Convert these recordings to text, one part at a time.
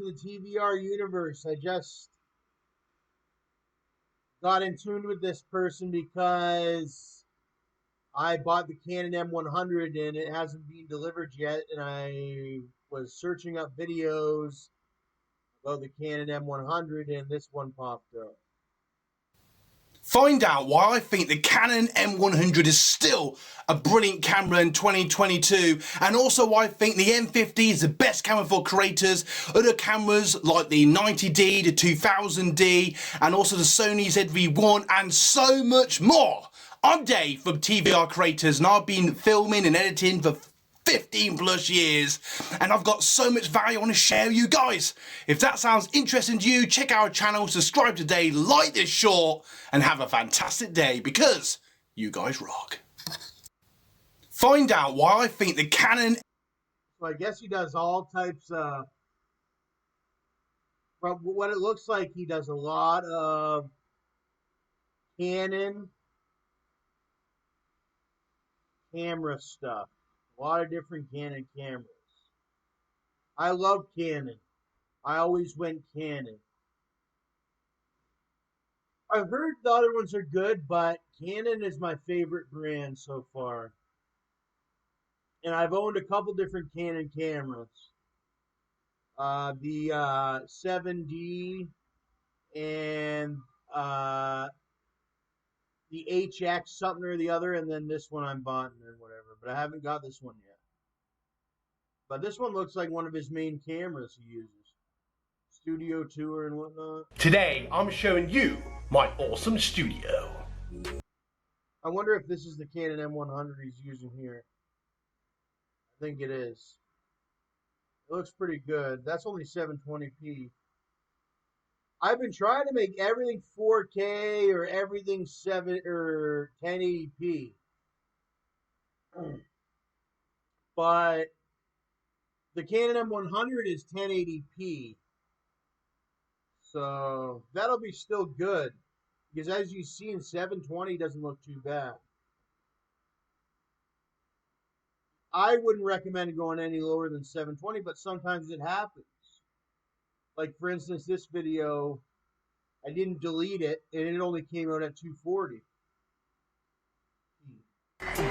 to the TVR Universe. I just got in tune with this person because I bought the Canon M100 and it hasn't been delivered yet. And I was searching up videos about the Canon M100 and this one popped up. Find out why I think the Canon M100 is still a brilliant camera in 2022, and also why I think the M50 is the best camera for creators. Other cameras like the 90D, the 2000D, and also the Sony ZV-1, and so much more. I'm Dave from TVR Creators, and I've been filming and editing for 15 plus years, and I've got so much value I want to share with you guys. If that sounds interesting to you, check out our channel, subscribe today, like this short, and have a fantastic day because you guys rock. Find out why I think the Canon... So I guess he does all types of... From what it looks like, he does a lot of Canon camera stuff. A lot of different Canon cameras. I love Canon. I always went Canon. I've heard the other ones are good, but Canon is my favorite brand so far. And I've owned a couple different Canon cameras. The 7D and the HX something or the other, and then this one I'm buying or whatever. But I haven't got this one yet. But this one looks like one of his main cameras he uses. Studio tour and whatnot. Today, I'm showing you my awesome studio. I wonder if this is the Canon M100 he's using here. I think it is. It looks pretty good. That's only 720p. I've been trying to make everything 4K or everything 1080p. But the Canon M100 is 1080p. So that'll be still good. Because as you see in 720 doesn't look too bad. I wouldn't recommend going any lower than 720, but sometimes it happens. Like for instance, this video, I didn't delete it, and it only came out at 240.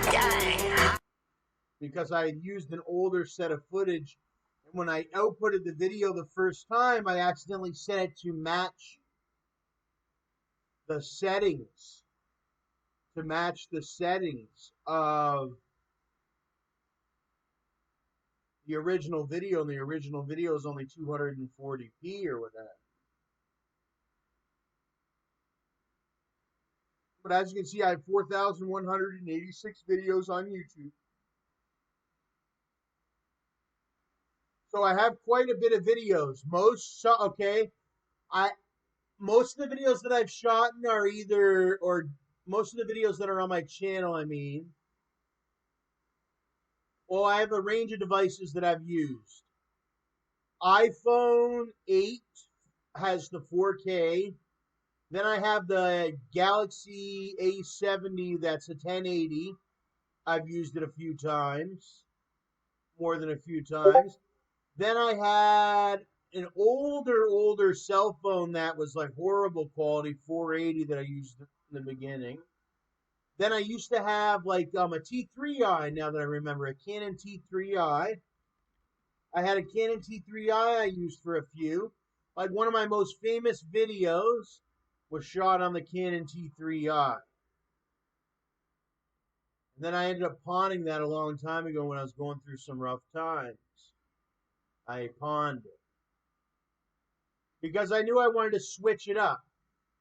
Dang. Because I had used an older set of footage, and when I outputted the video the first time, I accidentally set it to match the settings. To match the settings of the original video, and the original video is only 240p or whatever. But as you can see, I have 4,186 videos on YouTube. So I have quite a bit of videos. Most of the videos that I've shot are either, or most of the videos that are on my channel, I mean, well, I have a range of devices that I've used. iPhone 8 has the 4K. Then I have the Galaxy A70 that's a 1080. I've used it a few times. More than a few times. Then I had an older cell phone that was like horrible quality, 480, that I used in the beginning. Then I used to have like a T3i, now that I remember, a Canon T3i. I had a Canon T3i I used for a few. Like one of my most famous videos was shot on the Canon T3i. And then I ended up pawning that a long time ago when I was going through some rough times. I pawned it. Because I knew I wanted to switch it up.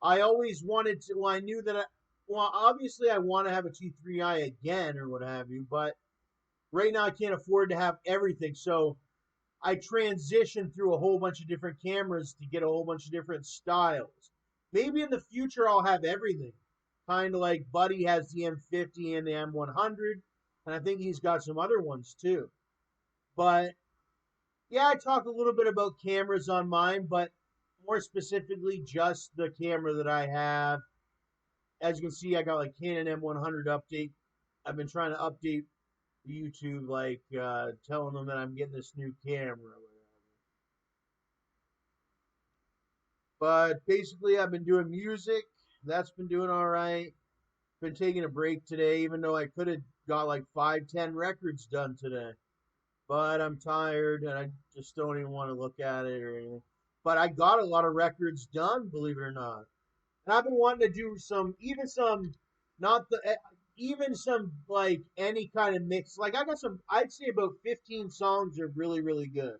I always wanted to, well, I knew that obviously I want to have a T3i again or what have you, but right now I can't afford to have everything. So I transitioned through a whole bunch of different cameras to get a whole bunch of different styles. Maybe in the future I'll have everything. Kind of like Buddy has the M50 and the M100, and I think he's got some other ones too. But yeah, I talk a little bit about cameras on mine, but more specifically just the camera that I have. As you can see, I got like Canon M100 update. I've been trying to update YouTube, like telling them that I'm getting this new camera or whatever. But basically, I've been doing music. That's been doing all right. Been taking a break today, even though I could have got like 5, 10 records done today. But I'm tired and I just don't even want to look at it or anything. But I got a lot of records done, believe it or not. And I've been wanting to do not the, even some like any kind of mix. Like I got some, I'd say about 15 songs are really, really good.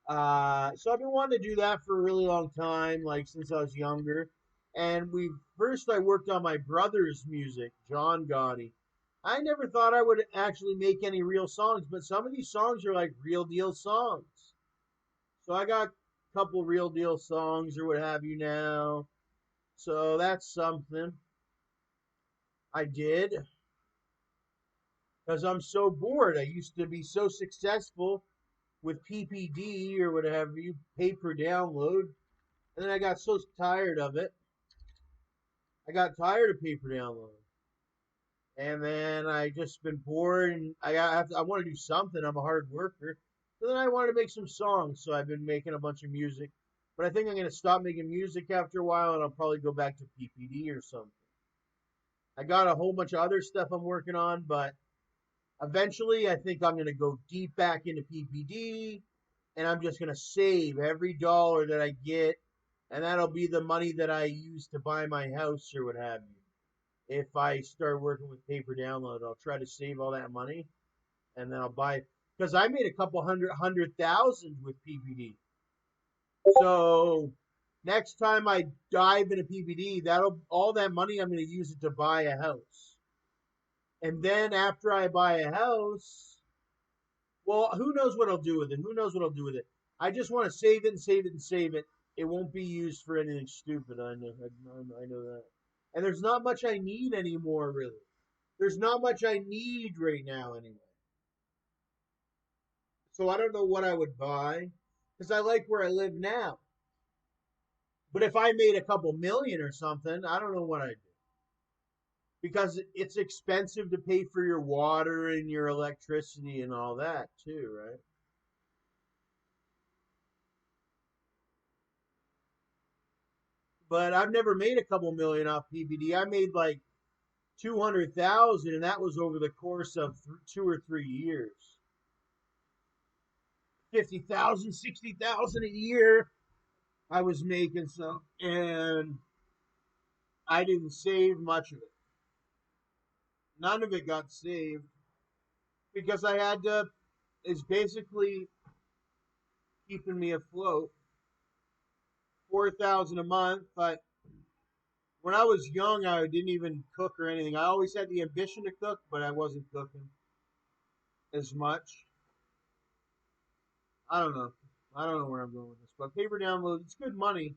So I've been wanting to do that for a really long time, like since I was younger. And I worked on my brother's music, John Gotti. I never thought I would actually make any real songs, but some of these songs are like real deal songs. So I got a couple real deal songs or what have you now. So that's something I did because I'm so bored. I used to be so successful with PPD or what have you, pay per download. And then I got so tired of it. I got tired of pay per download. And then I just been bored and I want to do something. I'm a hard worker. So then I wanted to make some songs. So I've been making a bunch of music. But I think I'm going to stop making music after a while and I'll probably go back to PPD or something. I got a whole bunch of other stuff I'm working on, but eventually I think I'm going to go deep back into PPD and I'm just going to save every dollar that I get. And that'll be the money that I use to buy my house or what have you. If I start working with pay per download, I'll try to save all that money and then I'll buy because I made a couple hundred thousand with PPD. So next time I dive into PPD, that'll all that money I'm going to use it to buy a house. And then after I buy a house, well, who knows what I'll do with it? Who knows what I'll do with it? I just want to save it and save it and save it. It won't be used for anything stupid. I know that. And there's not much I need anymore, really. There's not much I need right now, anyway. So I don't know what I would buy because I like where I live now. But if I made a couple million or something, I don't know what I'd do because it's expensive to pay for your water and your electricity and all that too, right? But I've never made a couple million off PPD. I made like 200,000, and that was over the course of 2 or 3 years. 50,000, 60,000 a year. I was making some, and I didn't save much of it. None of it got saved because I had to. It's basically keeping me afloat. 4,000 a month, but when I was young, I didn't even cook or anything. I always had the ambition to cook, but I wasn't cooking as much. I don't know. I don't know where I'm going with this, but paper download, it's good money.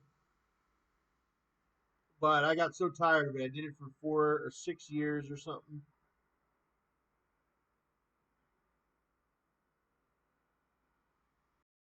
But I got so tired of it. I did it for 4 or 6 years or something.